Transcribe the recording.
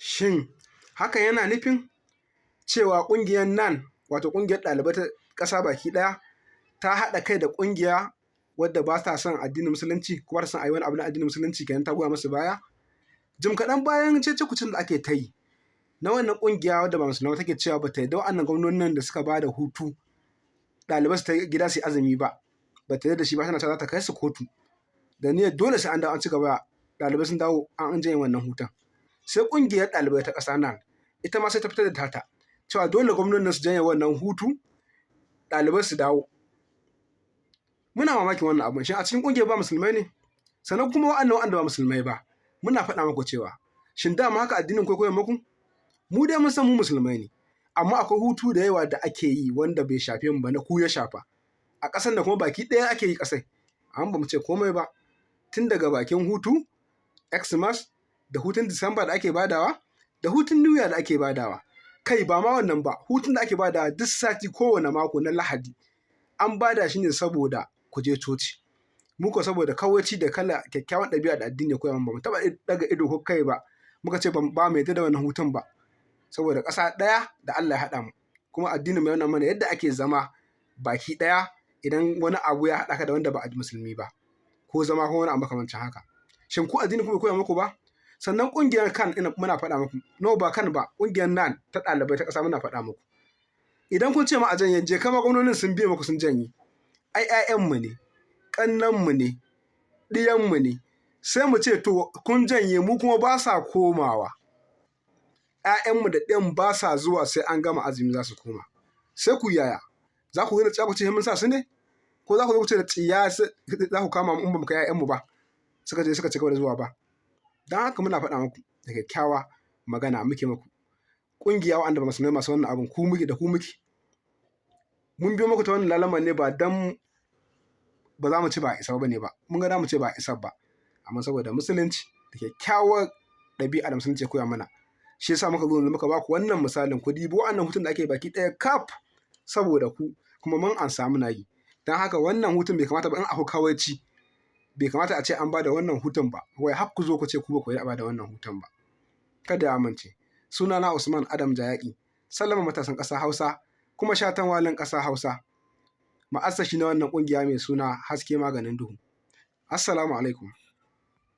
Shin hakan yana nufin cewa ƙungiyar NAN, wato ƙungiyar ɗalibai ta ƙasa baki ɗaya, ta haɗa kai da ƙungiya wadda ba ta son addinin musulunci ko ba ta son a yi wani abu na addinin musulunci kenan ta goya musu baya? Jim kaɗan bayan cece-kucen da ake ta yi na wannan ƙungiya wadda ba musulma take cewa ba ta yarda wa'annan gwamnonin da suka ba da hutu ɗalibai su ta gida su yi azumi ba ta yarda da shi ba, tana cewa za ta kai su kotu da niyyar dole sai an dawo an ci gaba, ɗalibai sun dawo an janye wannan hutun. Sai ƙungiyar ɗalibai ta ƙasa NAN ita ma sai ta fitar da tata cewa dole gwamnonin su janye wannan hutu ɗalibai su dawo. Muna mamakin wannan abun, shin a cikin ƙungiyar ba musulmai ne? Sannan kuma wa'anda ba musulmai ba, muna faɗa muku cewa shin dama haka addinin ku ya koyar muku? Mu dai mun san mu musulmai ne, amma akwai hutu da yawa da ake yi wanda bai shafe mu ba, na ku ya shafa. A ƙasar da kuma baki ɗaya ake yi ƙasai, amma ba mu ce komai ba. Tun daga bakin hutu, Xmas, da hutun Disamba da ake badawa, da hutun New Year da ake badawa. Kai ba ma wannan ba, hutun da ake badawa duk sati kowane mako na Lahadi, an bada shi ne saboda ku je coci. Mu ko saboda kawaici da kala kyakkyawan ɗabi'a da addini ya koya mana, ba mu taɓa ɗaga ido ko kai ba, muka ce ba mu yarda da wannan hutun ba. Saboda ƙasa ɗaya da Allah ya haɗa mu, kuma addinin mu ya nuna mana yadda ake zama baki ɗaya idan wani abu ya haɗa ka da wanda ba musulmi ba, ko zama ko wani abu makamancin haka. Shin ku addinin ku bai koya muku ba? Sannan ƙungiyar CAN muna faɗa muku, no ba CAN ba, ƙungiyar NAN ta ɗalibai ta ƙasa muna faɗa muku. Idan kun ce ma a janye, je kama gwamnonin sun biye muku sun janye. Ai 'ya'yanmu ne, ƙannenmu ne, ɗiyanmu ne, sai mu ce to kun janye mu kuma ba sa komawa. 'Ya'yanmu da ɗiyan ba sa zuwa sai an gama azumi za su koma. Sai ku yaya? Za ku yi da tsiya ku ce mun sa su ne? Ko za ku zo ku ce da tsiya za ku kama mu in ba mu kai 'ya'yanmu ba? Suka je suka ci gaba da zuwa ba. Don haka muna faɗa muku da kyakkyawa magana muke muku. Ƙungiya wa'anda ba musulmai masu wannan abin ku muke da ku muke. Mun biyo muku ta wannan lalaman ne ba dan ba za mu ci ba a isa ba ne ba. Mun ga za mu ce ba a isa ba. Amma saboda musulunci da kyakkyawar ɗabi'a da musulunci ya koya mana, shi yasa muka zo muka ba ku wannan misalin, ku dibi wa'annan hutun da ake baki ɗaya kaf saboda ku, kuma mun ansa muna yi. Don haka wannan hutun bai kamata ba, in akwai kawaici bai kamata a ce an ba da wannan hutun ba, wai har ku zo ku ce ku ba ku yi a ba da wannan hutun ba. Kada ya amince. Sunana Usman Adam Jayaki, Sallama matasan ƙasa Hausa, kuma shatan walin ƙasa Hausa. Ma'assashi na wannan ƙungiya mai suna Haske Maganin Duhu. Assalamu alaikum.